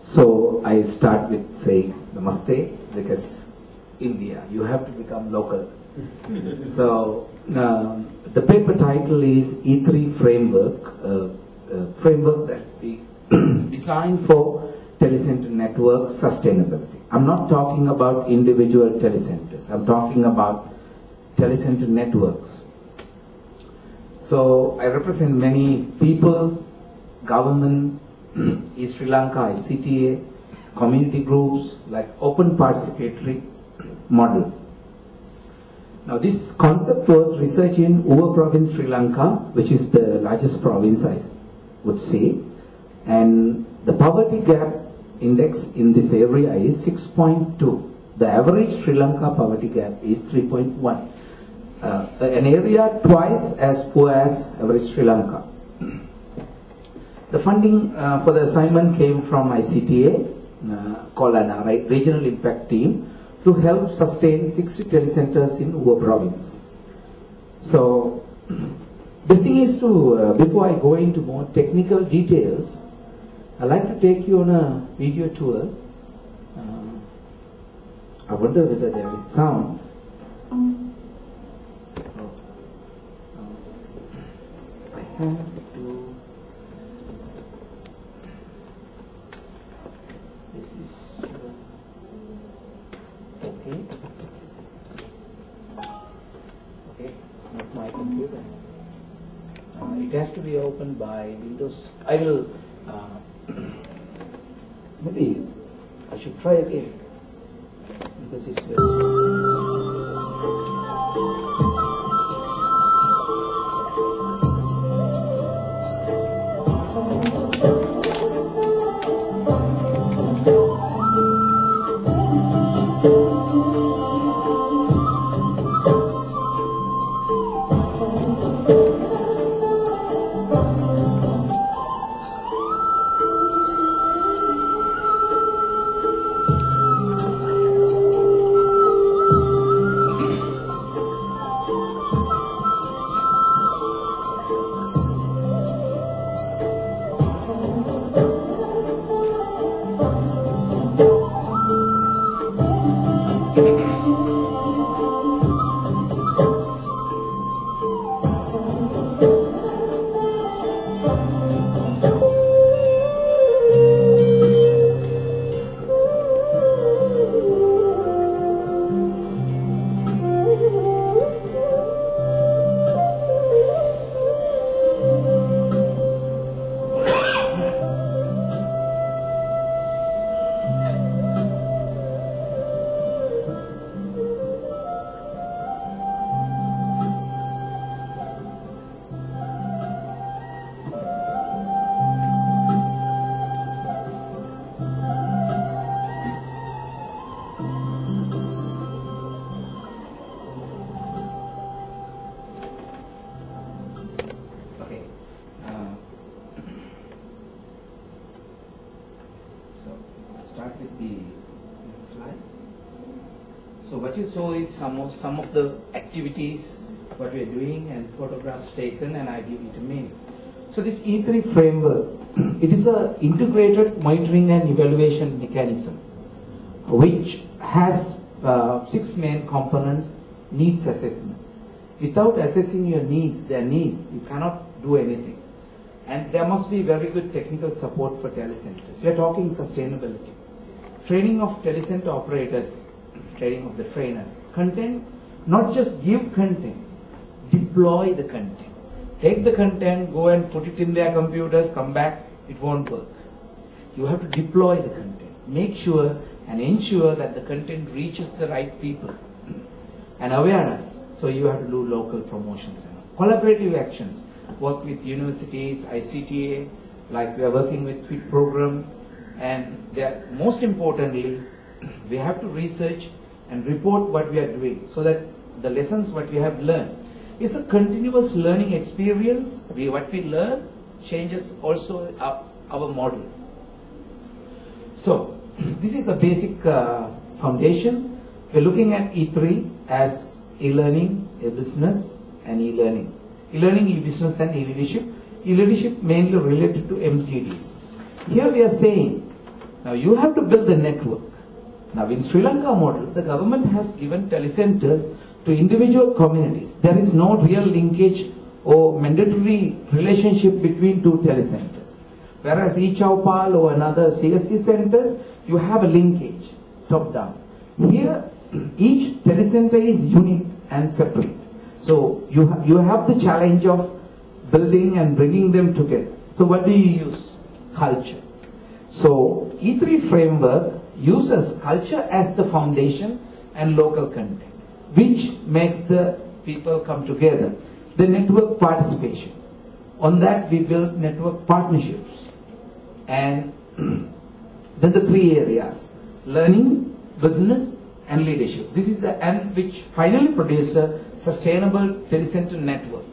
So I start with saying Namaste because India, you have to become local. So the paper title is E3 Framework, framework that we designed for telecenter network sustainability. I'm not talking about individual telecenters. I'm talking about telecenter networks. So I represent many people, government, East Sri Lanka, ICTA, community groups, like open participatory model. Now this concept was researched in Uva province, Sri Lanka, which is the largest province I would say. And the poverty gap index in this area is 6.2. The average Sri Lanka poverty gap is 3.1. An area twice as poor as average Sri Lanka. The funding for the assignment came from ICTA, called an regional impact team, to help sustain 60 telecenters in Uva province. So the thing is to, before I go into more technical details, I'd like to take you on a video tour. I wonder whether there is sound. I have to. This is okay. Okay, not my computer. It has to be opened by Windows. I will. Maybe I should try again because it's some of the activities what we are doing and photographs taken, and I give it a meaning. So this E3 framework, it is an integrated monitoring and evaluation mechanism which has 6 main components. Needs assessment. Without assessing your needs, their needs, you cannot do anything. And there must be very good technical support for telecenters. We are talking sustainability. Training of telecenter operators, training of the trainers. Content, not just give content, deploy the content. Take the content, go and put it in their computers, come back, it won't work. You have to deploy the content. Make sure and ensure that the content reaches the right people. And awareness, so you have to do local promotions. Collaborative actions, work with universities, ICTA, like we are working with FIT program. And most importantly, we have to research and report what we are doing so that the lessons what we have learned is a continuous learning experience. What we learn changes also our model. So this is a basic foundation. We're looking at E3 as e-learning, e-business and e-learning. E-learning, e-business and e-leadership. E-leadership mainly related to MTDs. Here we are saying Now you have to build the network. Now in Sri Lanka model, the government has given telecenters to individual communities. There is no real linkage or mandatory relationship between two telecenters. Whereas eChowpal or another CSC centers, you have a linkage, top down. Here, each telecenter is unique and separate. So you have the challenge of building and bringing them together. So what do you use? Culture. So E3 framework uses culture as the foundation and local content, which makes the people come together. The network participation. On that we build network partnerships. And then the three areas: learning, business, and leadership. This is the end which finally produces a sustainable telecenter network.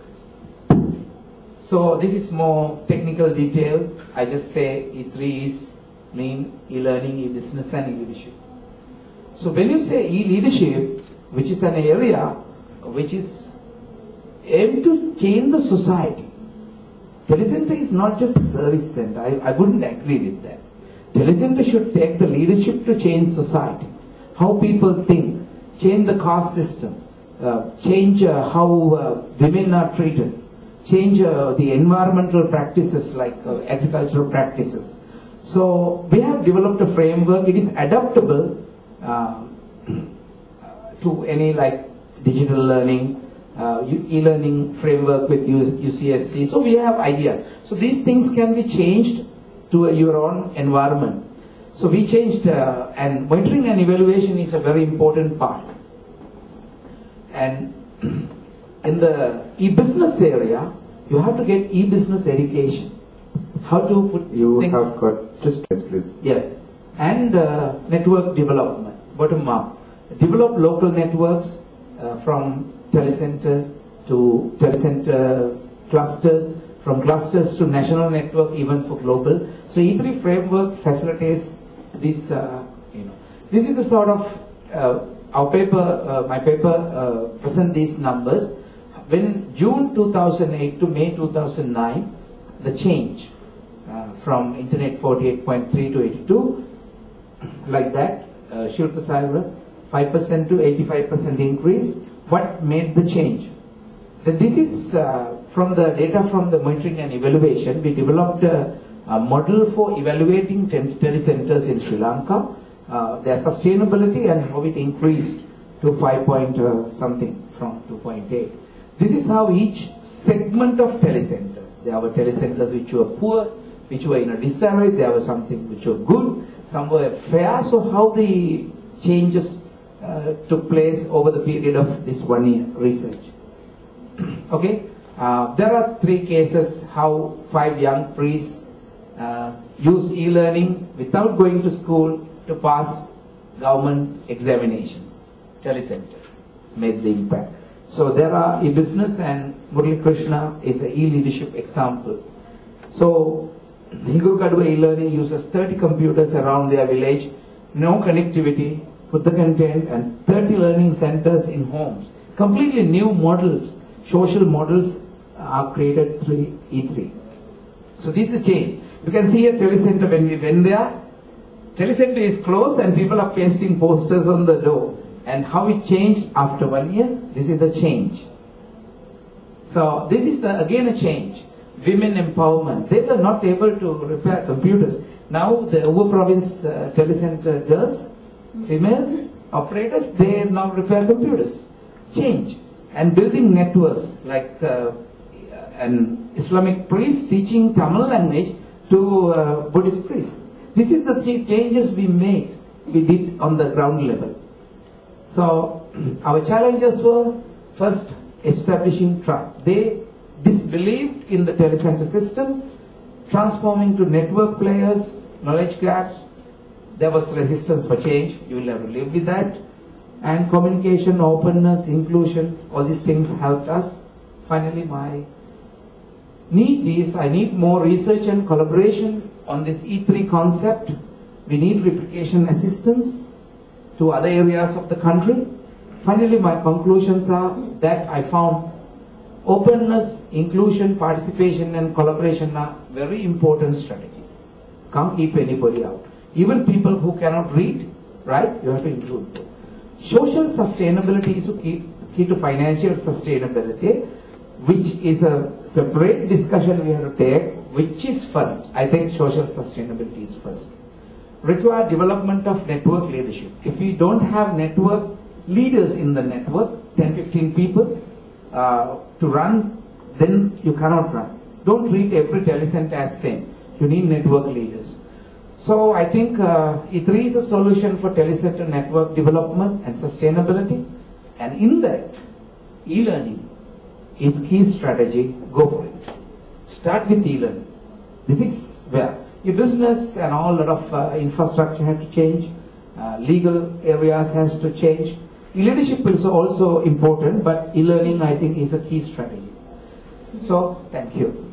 So this is more technical detail. I just say E3 is mean e-learning, e-business, and e-leadership. So when you say e-leadership, which is an area which is aimed to change the society. Telecenter is not just a service center. I wouldn't agree with that. Telecenter should take the leadership to change society. How people think, change the caste system, change how women are treated, change the environmental practices like agricultural practices. So we have developed a framework. It is adaptable to any like digital learning, e-learning framework with UCSC. So we have idea. So these things can be changed to your own environment. So we changed, and monitoring and evaluation is a very important part. And in the e-business area, you have to get e-business education. How to put you things. Have got just please. Yes, and network development, bottom up. Develop local networks from telecenters to telecenter clusters, from clusters to national network, even for global. So E3 framework facilitates this. This is the sort of our paper. My paper present these numbers. When June 2008 to May 2009, the change from Internet 48.3 to 82, like that, Shilpa Saira, 5% to 85% increase. What made the change? This is from the data from the monitoring and evaluation. We developed a model for evaluating telecenters in Sri Lanka, their sustainability and how it increased to 5 point something from 2.8. This is how each segment of telecenters. There were telecenters which were poor, which were in a disarray. There were something which were good, some were fair. So how the changes took place over the period of this 1 year research. Okay, there are 3 cases how 5 young priests use e-learning without going to school to pass government examinations. Telecenter made the impact. So there are e-business, and Murali Krishna is an e-leadership example. So the Higuru e-learning uses 30 computers around their village, no connectivity, put the content, and 30 learning centers in homes. Completely new models, social models are created through E3. So this is a change. You can see a telecenter when we went there. Telecenter is closed and people are pasting posters on the door. And how it changed after 1 year, this is the change. So this is again a change. Women empowerment. They were not able to repair computers. Now the Uva province telecenter girls, female operators, they now repair computers. Change. And building networks like an Islamic priest teaching Tamil language to Buddhist priests. This is the 3 changes we made, we did on the ground level. So our challenges were first establishing trust. They disbelieved in the telecenter system, transforming to network players, knowledge gaps. There was resistance for change. You will have to live with that. And communication, openness, inclusion, all these things helped us. Finally, my need is, I need more research and collaboration on this E3 concept. We need replication assistance to other areas of the country. Finally, my conclusions are that I found openness, inclusion, participation and collaboration are very important strategies. Can't keep anybody out. Even people who cannot read, right? You have to include them. Social sustainability is key to financial sustainability, which is a separate discussion we have to take. Which is first? I think social sustainability is first. Require development of network leadership. If we don't have network leaders in the network, 10-15 people to run, then you cannot run. Don't treat every telecenter as same. You need network leaders. So I think E3 is a solution for telecenter network development and sustainability. And in that, e-learning is key strategy. Go for it. Start with e-learning. This is where your business and all lot of infrastructure have to change. Legal areas has to change. E-leadership is also important, but e-learning I think is a key strategy. So, thank you.